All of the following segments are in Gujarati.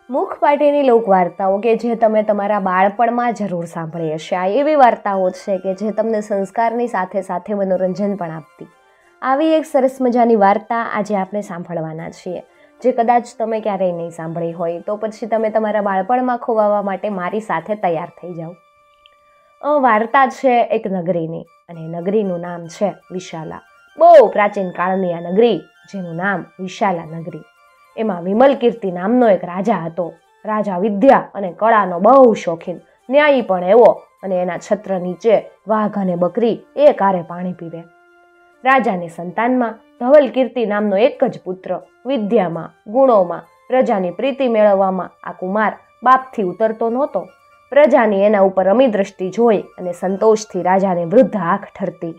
મુખપાટીની લોકવાર્તાઓ કે જે તમે તમારા બાળપણમાં જરૂર સાંભળી હશે. આ એવી વાર્તાઓ છે કે જે તમને સંસ્કારની સાથે સાથે મનોરંજન પણ આપતી. આવી એક સરસ મજાની વાર્તા આજે આપણે સાંભળવાના છીએ, જે કદાચ તમે ક્યારેય નહીં સાંભળી હોય તો પછી તમે તમારા બાળપણમાં ખોવાવા માટે મારી સાથે તૈયાર થઈ જાઓ. વાર્તા છે એક નગરીની, અને નગરીનું નામ છે વિશાલા. બહુ પ્રાચીન કાળની આ નગરી, જેનું નામ વિશાલા નગરી. એમાં વિમલકીર્તિ નામનો એક રાજા હતો. રાજા વિદ્યા અને કળાનો બહુ શોખીન, ન્યાયી પણ એવો, અને એના છત્ર નીચે વાઘ અને બકરી એકારે પાણી પીવે. રાજાની સંતાનમાં ધવલકીર્તિ નામનો એક જ પુત્ર. વિદ્યામાં, ગુણોમાં, પ્રજાની પ્રીતિ મેળવવામાં આ કુમાર બાપથી ઉતરતો નહોતો. પ્રજાની એના ઉપર અમી દ્રષ્ટિ જોઈ અને સંતોષથી રાજાને વૃદ્ધ આંખ ઠરતી.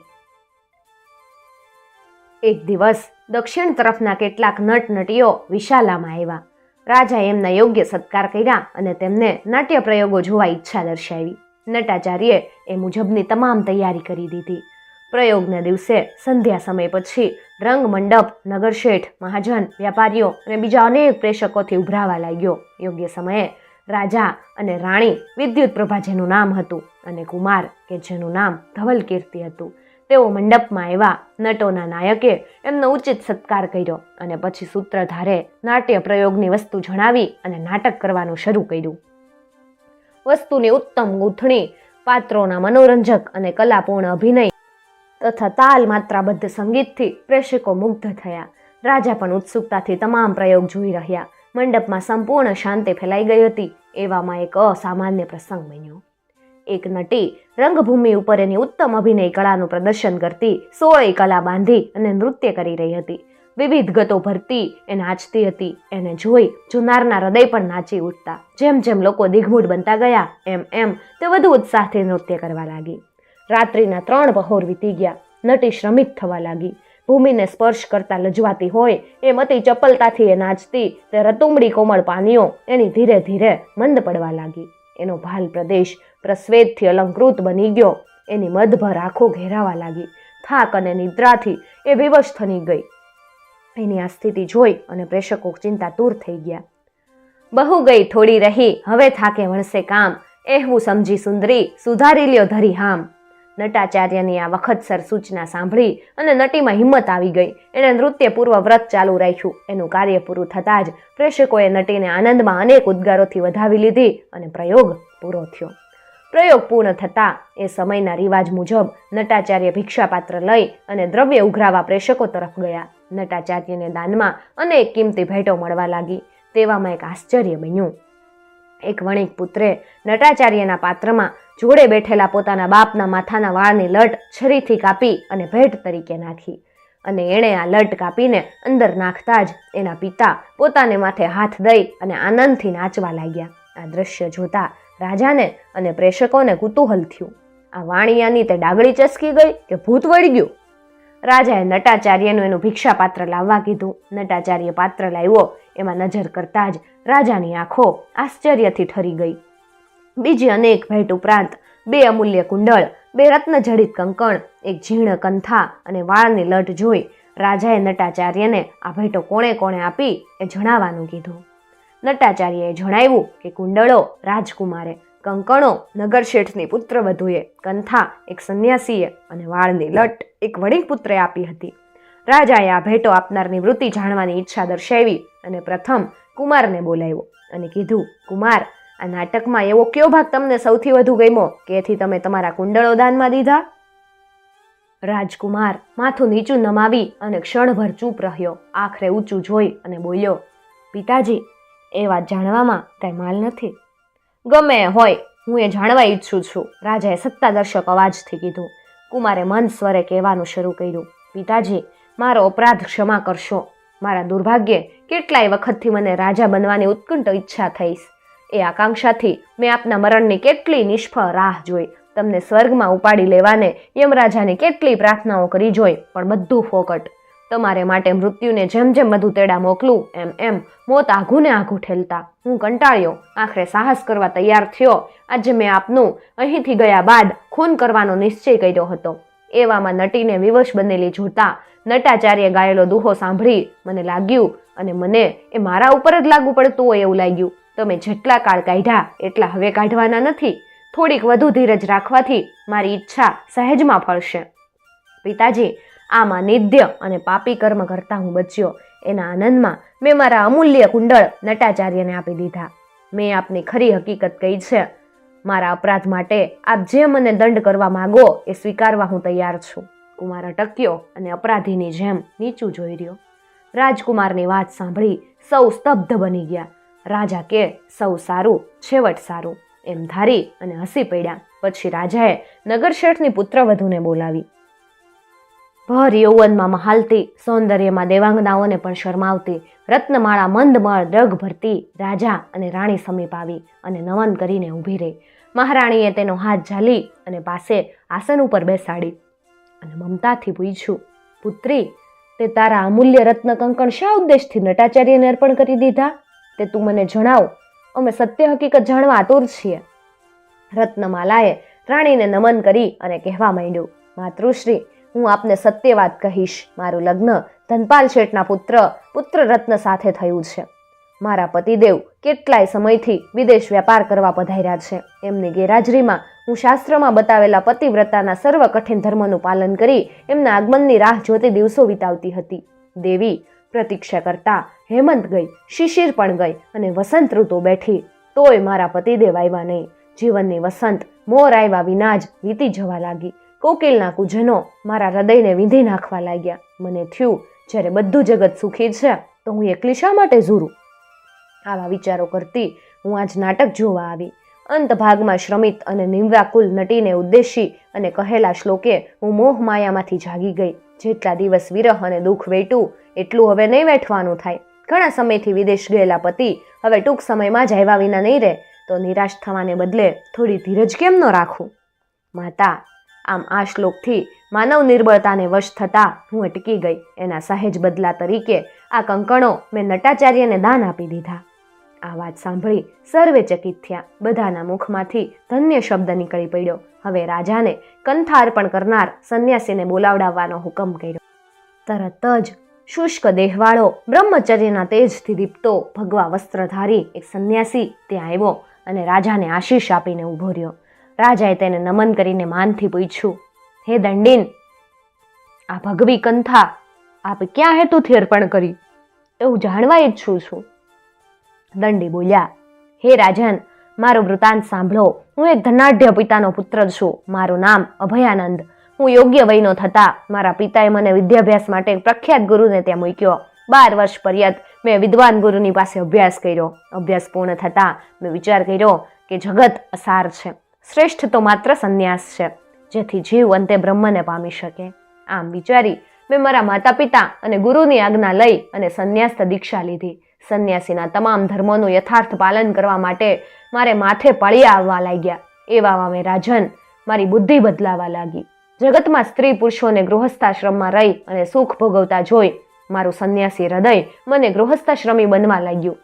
એક દિવસ દક્ષિણ તરફના કેટલાક નટનટીઓ વિશાલામાં આવ્યા. રાજાએ એમના યોગ્ય સત્કાર કર્યા અને તેમને નાટ્ય પ્રયોગો જોવા ઈચ્છા દર્શાવી. નટાચાર્યે એ મુજબની તમામ તૈયારી કરી દીધી. પ્રયોગના દિવસે સંધ્યા સમય પછી રંગ મંડપ નગરશેઠ, મહાજન, વ્યાપારીઓ અને બીજા અનેક પ્રેક્ષકોથી ઉભરાવા લાગ્યો. યોગ્ય સમયે રાજા અને રાણી વિદ્યુત પ્રભા જેનું નામ હતું, અને કુમાર કે જેનું નામ ધવલકીર્તિ હતું, તેઓ મંડપમાં આવ્યા. નટોના નાયકે એમનો ઉચિત સત્કાર કર્યો અને પછી સૂત્રધારે નાટ્ય પ્રયોગની વસ્તુ જણાવી અને નાટક કરવાનું શરૂ કર્યું. વસ્તુની ઉત્તમ ગૂંથણી, પાત્રોના મનોરંજક અને કલાપૂર્ણ અભિનય તથા તાલ માત્રાબદ્ધ સંગીતથી પ્રેક્ષકો મુગ્ધ થયા. રાજા પણ ઉત્સુકતાથી તમામ પ્રયોગ જોઈ રહ્યા. મંડપમાં સંપૂર્ણ શાંતિ ફેલાઈ ગઈ હતી. એવામાં એક અસામાન્ય પ્રસંગ બન્યો. એક નટી રંગભૂમિ ઉપર એની ઉત્તમ અભિનય કળાનું પ્રદર્શન કરતી 16 કલા બાંધી અને નૃત્ય કરી રહી હતી. વિવિધ ગતો ભરતી એ નાચતી હતી. એને જોઈ જોનારના હૃદય પણ નાચી ઉઠતા. જેમ જેમ લોકો દિગ્મૂઢ બનતા ગયા એમ એમ તે વધુ ઉત્સાહથી નૃત્ય કરવા લાગી. રાત્રિના 3 પહોર વીતી ગયા. નટી શ્રમિત થવા લાગી. ભૂમિને સ્પર્શ કરતા લજવાતી હોય એમ અતિ ચપલતાથી એ નાચતી. તે રતુંબડી કોમળ પાનીઓ એની ધીરે ધીરે મંદ પડવા લાગી. એનો ભાલ પ્રદેશ પ્રસ્વેદથી અલંકૃત બની ગયો. એની મદભર આંખો ઘેરાવા લાગી. થાક અને નિદ્રાથી એ વિવશ થની ગઈ. એની આ સ્થિતિ જોઈ અને પ્રેક્ષકો ચિંતાતુર થઈ ગયા. બહુ ગઈ થોડી રહી, હવે થાકે વણસે કામ, ehવું સમજી સુંદરી, સુધારી લ્યો ધરી હામ. નટાચાર્યની આ વખતસર સૂચના સાંભળી અને નટીમાં હિંમત આવી ગઈ. એણે નૃત્ય પૂર્વ વ્રત ચાલુ રાખ્યું. એનું કાર્ય પૂરું થતાં જ પ્રેક્ષકોએ નટીને આનંદમાં અનેક ઉદ્ગારોથી વધાવી લીધી અને પ્રયોગ પૂરો થયો. પ્રયોગ પૂર્ણ થતાં એ સમયના રિવાજ મુજબ નટાચાર્ય ભિક્ષાપાત્ર લઈ અને દ્રવ્ય ઉઘરાવા પ્રેક્ષકો તરફ ગયા. નટાચાર્યને દાનમાં અનેક કિંમતી ભેટો મળવા લાગી. તેવામાં એક આશ્ચર્ય બન્યું. એક વણિક પુત્રે નટાચાર્યના પાત્રમાં જોડે બેઠેલા પોતાના બાપના માથાના વાળની લટ છરીથી કાપી અને ભેટ તરીકે નાખી. અને એણે આ લટ કાપીને અંદર નાખતા જ એના પિતા પોતાને માથે હાથ દઈ અને આનંદથી નાચવા લાગ્યા. આ દ્રશ્ય જોતા રાજાને અને પ્રેક્ષકોને કુતૂહલ થયું. આ વાણિયાની તે ડાગડી ચસકી ગઈ કે ભૂત વળી ગયું? રાજાએ નટાચાર્યનું એનું ભિક્ષાપાત્ર લાવવા કીધું. નટાચાર્ય પાત્ર લાવ્યો. એમાં નજર કરતા જ રાજાની આંખો આશ્ચર્યથી ઠરી ગઈ. બીજી અનેક ભેટ ઉપરાંત 2 અમૂલ્ય કુંડળ, 2 રત્નજડિત કંકણ, એક ઝીણ કંથા અને વાળની લટ જોઈ રાજાએ નટાચાર્યને આ ભેટો કોણે કોણે આપી એ જણાવવાનું કીધું. નટાચાર્યએ જણાવ્યું કે કુંડળો રાજકુમારે, કંકણો નગરશેઠની પુત્રવધુએ, કંથા એક સંન્યાસીએ અને વાળની લટ એક વણિક પુત્રે આપી હતી. રાજાએ આ ભેટો આપનારની વૃત્તિ જાણવાની ઈચ્છા દર્શાવી અને પ્રથમ કુમારને બોલાવ્યો અને કીધું, કુમાર, આ નાટકમાં એવો કયો ભાગ તમને સૌથી વધુ ગમ્યો કે એથી તમે તમારા કુંડળો દાનમાં દીધા? રાજકુમાર માથું નીચું નમાવી અને ક્ષણભર ચૂપ રહ્યો. આખરે ઊંચું જોઈ અને બોલ્યો, પિતાજી, એ વાત જાણવામાં કઈ માલ નથી. ગમે હોય, હું એ જાણવા ઈચ્છું છું, રાજાએ સત્તાદર્શક અવાજથી કીધું. કુમારે મંદ સ્વરે કહેવાનું શરૂ કર્યું, પિતાજી, મારો અપરાધ ક્ષમા કરશો. મારા દુર્ભાગ્યે કેટલાય વખતથી મને રાજા બનવાની ઉત્કંઠ ઈચ્છા થઈશ. એ આકાંક્ષાથી મેં આપના મરણની કેટલી નિષ્ફળ રાહ જોઈ. તમને સ્વર્ગમાં ઉપાડી લેવાને યમરાજાની કેટલી પ્રાર્થનાઓ કરી જોઈ, પણ બધું ફોકટ. તમારે માટે મૃત્યુને જેમ જેમ વધુ તેડા મોકલું એમ એમ મોત આઘુને આઘું ઠેલતા હું કંટાળ્યો. આખરે સાહસ કરવા તૈયાર થયો. આજે મેં આપનું અહીંથી ગયા બાદ ખૂન કરવાનો નિશ્ચય કર્યો હતો. એવામાં નટીને વિવશ બનેલી જોતા નટાચાર્ય ગાયેલો દુહો સાંભળી મને લાગ્યું અને મને એ મારા ઉપર જ લાગુ પડતું હોય એવું લાગ્યું. તમે જેટલા કાળ કાઢ્યા એટલા હવે કાઢવાના નથી. થોડીક વધુ ધીરજ રાખવાથી મારી ઈચ્છા સહેજમાં ફળશે. પિતાજી, આમાં નિંદ્ય અને પાપી કર્મ કરતા હું બચ્યો. એના આનંદમાં મેં મારા અમૂલ્ય કુંડળ નટાચાર્યને આપી દીધા. મેં આપની ખરી હકીકત કહી છે. મારા અપરાધ માટે આપ જે મને દંડ કરવા માગો એ સ્વીકારવા હું તૈયાર છું. કુમાર અટક્યો અને અપરાધીની જેમ નીચું જોઈ રહ્યો. રાજકુમારની વાત સાંભળી સૌ સ્તબ્ધ બની ગયા. રાજા કે સૌ સારું, છેવટ સારું એમ ધારી અને હસી પડ્યા. પછી રાજાએ નગરશેઠની પુત્રવધૂને બોલાવી. ભર યૌવનમાં મહાલતી, સૌંદર્યમાં દેવાંગનાઓને પણ શરમાવતી, રત્નમાળા મંદમળ દ્રગ ભરતી રાજા અને રાણી સમીપ આવી અને નમન કરીને ઊભી રહી. મહારાણીએ તેનો હાથ ઝાલી અને પાસે આસન ઉપર બેસાડી અને મમતાથી પૂછ્યું, પુત્રી, તે તારા અમૂલ્ય રત્ન કંકણ શા ઉદ્દેશથી નટાચાર્યને અર્પણ કરી દીધા? તે તું મને જણાવ. અમે સત્ય હકીકત જાણવા આતુર છીએ. રત્નમાલાએ રાણીને નમન કરી અને કહેવા માંડ્યું, માતૃશ્રી, હું આપને સત્ય વાત કહીશ. મારું લગ્ન ધનપાલ શેઠના પુત્ર રત્ન સાથે થયું છે. મારા પતિદેવ કેટલાય સમયથી વિદેશ વેપાર કરવા પધાર્યા છે. એમની ગેરહાજરીમાં હું શાસ્ત્રમાં બતાવેલા પતિવ્રતાના સર્વ કઠિન ધર્મનું પાલન કરી એમના આગમનની રાહ જોતી દિવસો વિતાવતી હતી. દેવી પ્રતીક્ષા કરતા હેમંત ગઈ, શિશિર પણ ગઈ અને વસંત ઋતુ બેઠી, તોય મારા પતિદેવ આવ્યા નહીં. જીવનની વસંત મોર આવ્યા વિના જ વીતી જવા લાગી. કોકિલના કુજનો મારા હૃદયને વીંધી નાખવા લાગ્યા. મને થયું, જ્યારે બધું જગત સુખી છે તો હું એકલી શા માટે ઝૂરું? આવા વિચારો કરતી હું આજ નાટક જોવા આવી. અંત ભાગમાં શ્રમિત અને નિમ્રાકુલ નટીને ઉદ્દેશી અને કહેલા શ્લોકે હું મોહ માયામાંથી જાગી ગઈ. જેટલા દિવસ વિરહ અને દુઃખ વેઠું એટલું હવે નહીં વેઠવાનું થાય. ઘણા સમયથી વિદેશ ગયેલા પતિ હવે ટૂંક સમયમાં જ આવ્યા વિના નહીં રહે તો નિરાશ થવાને બદલે થોડી ધીરજ કેમ ન રાખું? માતા, આમ આ શ્લોકથી માનવ નિર્બળતાને વશ થતા હું અટકી ગઈ. એના સહેજ બદલા તરીકે આ કંકણો મેં નટાચાર્યને દાન આપી દીધા. આ વાત સાંભળી સર્વે ચકિત થયા. બધાના મુખમાંથી ધન્ય શબ્દ નીકળી પડ્યો. હવે રાજાને કંથા અર્પણ કરનાર સંન્યાસીને બોલાવડાવવાનો હુકમ કર્યો. તરત જ શુષ્ક દેહવાળો બ્રહ્મચર્યના તેજથી દીપતો ભગવા વસ્ત્રધારી એક સંન્યાસી ત્યાં આવ્યો અને રાજાને આશીષ આપીને ઊભો રહ્યો. રાજાએ તેને નમન કરીને માનથી પૂછ્યું, હે દંડીન, આ ભગવી કંથા આપ ક્યાં હેતુથી અર્પણ કરી? હું જાણવા ઈચ્છું છું. દંડી બોલ્યા, હે રાજન, મારો વૃતાંત સાંભળો. હું એક ધનાઢ્ય પિતાનો પુત્ર છું. મારું નામ અભયાનંદ. હું યોગ્ય વયનો થતા મારા પિતાએ મને વિદ્યાભ્યાસ માટે પ્રખ્યાત ગુરુને ત્યાં મૂક્યો. 12 વર્ષ પર્યંત મેં વિદ્વાન ગુરુની પાસે અભ્યાસ કર્યો. અભ્યાસ પૂર્ણ થતા મેં વિચાર કર્યો કે જગત અસાર છે, શ્રેષ્ઠ તો માત્ર સંન્યાસ છે, જેથી જીવ અંતે બ્રહ્મને પામી શકે. આમ વિચારી મેં મારા માતા પિતા અને ગુરુની આજ્ઞા લઈ અને સંન્યાસ્ત દીક્ષા લીધી. સંન્યાસીના તમામ ધર્મોનું યથાર્થ પાલન કરવા માટે મારે માથે પળિયા આવવા લાગ્યા. એવામાં મેં રાજન મારી બુદ્ધિ બદલાવા લાગી. જગતમાં સ્ત્રી પુરુષોને ગૃહસ્થાશ્રમમાં રહી અને સુખ ભોગવતા જોઈ મારું સંન્યાસી હૃદય મને ગૃહસ્થાશ્રમી બનવા લાગ્યું.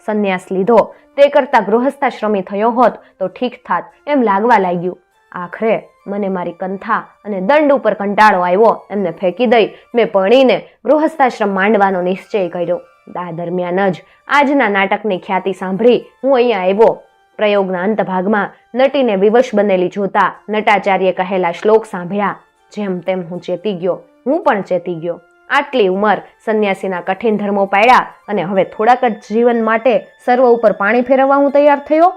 સંન્યાસ લીધો તે કરતા ગૃહસ્થાશ્રમી થયો હોત તો ઠીક થાત એમ લાગવા લાગ્યું. આખરે મને મારી કંથા અને દંડ ઉપર કંટાળો આવ્યો. એમને ફેંકી દઈ મેં પરણીને ગૃહસ્થાશ્રમ માંડવાનો નિશ્ચય કર્યો. આ દરમિયાન જ આજના નાટકની ખ્યાતિ સાંભળી હું અહીંયા આવ્યો. પ્રયોગના અંત ભાગમાં નટીને વિવશ બનેલી જોતા નટાચાર્ય કહેલા શ્લોક સાંભળ્યા. જેમ તેમ હું ચેતી ગયો. હું પણ ચેતી ગયો. આટલી ઉંમર સંન્યાસીના કઠિન ધર્મો પાડ્યા અને હવે થોડાક જ જીવન માટે સર્વ ઉપર પાણી ફેરવવા હું તૈયાર થયો.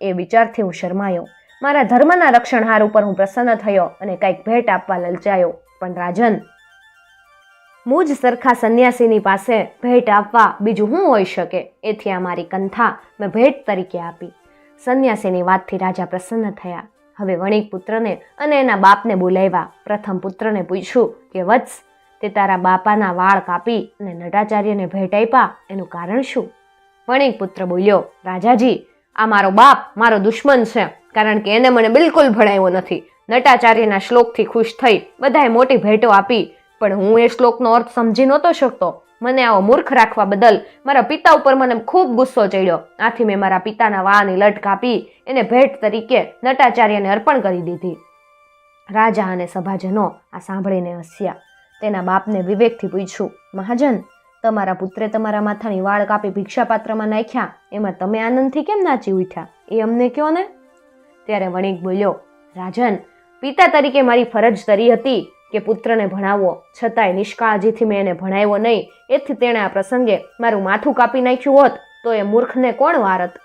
એ વિચારથી હું શરમાયો. મારા ધર્મના રક્ષણહાર ઉપર હું પ્રસન્ન થયો અને કંઈક ભેટ આપવા લલચાયો. પણ રાજન, મુજ સરખા સંન્યાસીની પાસે ભેટ આપવા બીજું શું હોઈ શકે? એથી આ મારી કંથા મેં ભેટ તરીકે આપી. સંન્યાસીની વાતથી રાજા પ્રસન્ન થયા. હવે વણિક પુત્રને અને એના બાપને બોલાવ્યા. પ્રથમ પુત્રને પૂછ્યું કે વત્સ, તે તારા બાપાના વાળ કાપી અને નટાચાર્યને ભેટ આપ્યા, એનું કારણ શું? વણિક પુત્ર બોલ્યો, રાજાજી, આ મારો બાપ મારો દુશ્મન છે, કારણ કે એને મને બિલકુલ ભણાવ્યો નથી. નટાચાર્યના શ્લોકથી ખુશ થઈ બધાએ મોટી ભેટો આપી, પણ હું એ શ્લોકનો અર્થ સમજી નહોતો શકતો. મને આવો મૂર્ખ રાખવા બદલ મારા પિતા ઉપર મને ખૂબ ગુસ્સો ચડ્યો. આથી મેં મારા પિતાના વાળની લટ કાપી એને ભેટ તરીકે નટાચાર્યને અર્પણ કરી દીધી. રાજા અને સભાજનો આ સાંભળીને હસ્યા. તેના બાપને વિવેકથી પૂછ્યું, મહાજન, તમારા પુત્રે તમારા માથાની વાળ કાપી ભિક્ષાપાત્રમાં નાખ્યા, એમાં તમે આનંદથી કેમ નાચી ઉઠ્યા એ અમને કહો ને. ત્યારે વણિક બોલ્યો, રાજન, પિતા તરીકે મારી ફરજ તરી હતી કે પુત્રને ભણાવવો, છતાંય નિષ્કાળજીથી મેં એને ભણાવ્યો નહીં. એથી તેણે આ પ્રસંગે મારું માથું કાપી નાખ્યું હોત તો એ મૂર્ખને કોણ વારત?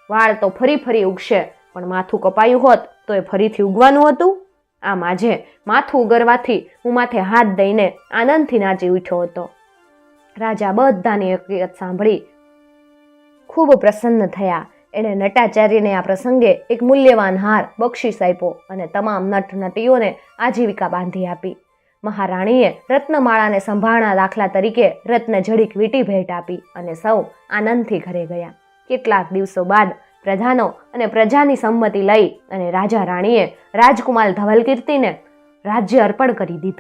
વાળ તો ફરી ફરી ઉગશે, પણ માથું કપાયું હોત તો એ ફરીથી ઉગવાનું હતું. આમ આજે માથું ઉગરવાથી હું માથે હાથ દઈને આનંદથી નાચી ઉઠ્યો હતો. રાજા બધાની હકીકત સાંભળી ખૂબ પ્રસન્ન થયા. એણે નટાચાર્યને આ પ્રસંગે એક મૂલ્યવાન હાર બક્ષિસ આપ્યો અને તમામ નટ નટીઓને આજીવિકા બાંધી આપી. મહારાણીએ રત્નમાળાને સંભાળના દાખલા તરીકે રત્નજડિક વીંટી ભેટ આપી અને સૌ આનંદથી ઘરે ગયા. કેટલાક દિવસો બાદ પ્રધાનો અને પ્રજાની સંમતિ લઈ અને રાજા રાણીએ રાજકુમાર ધવલકીર્તિને રાજ્ય અર્પણ કરી દીધું.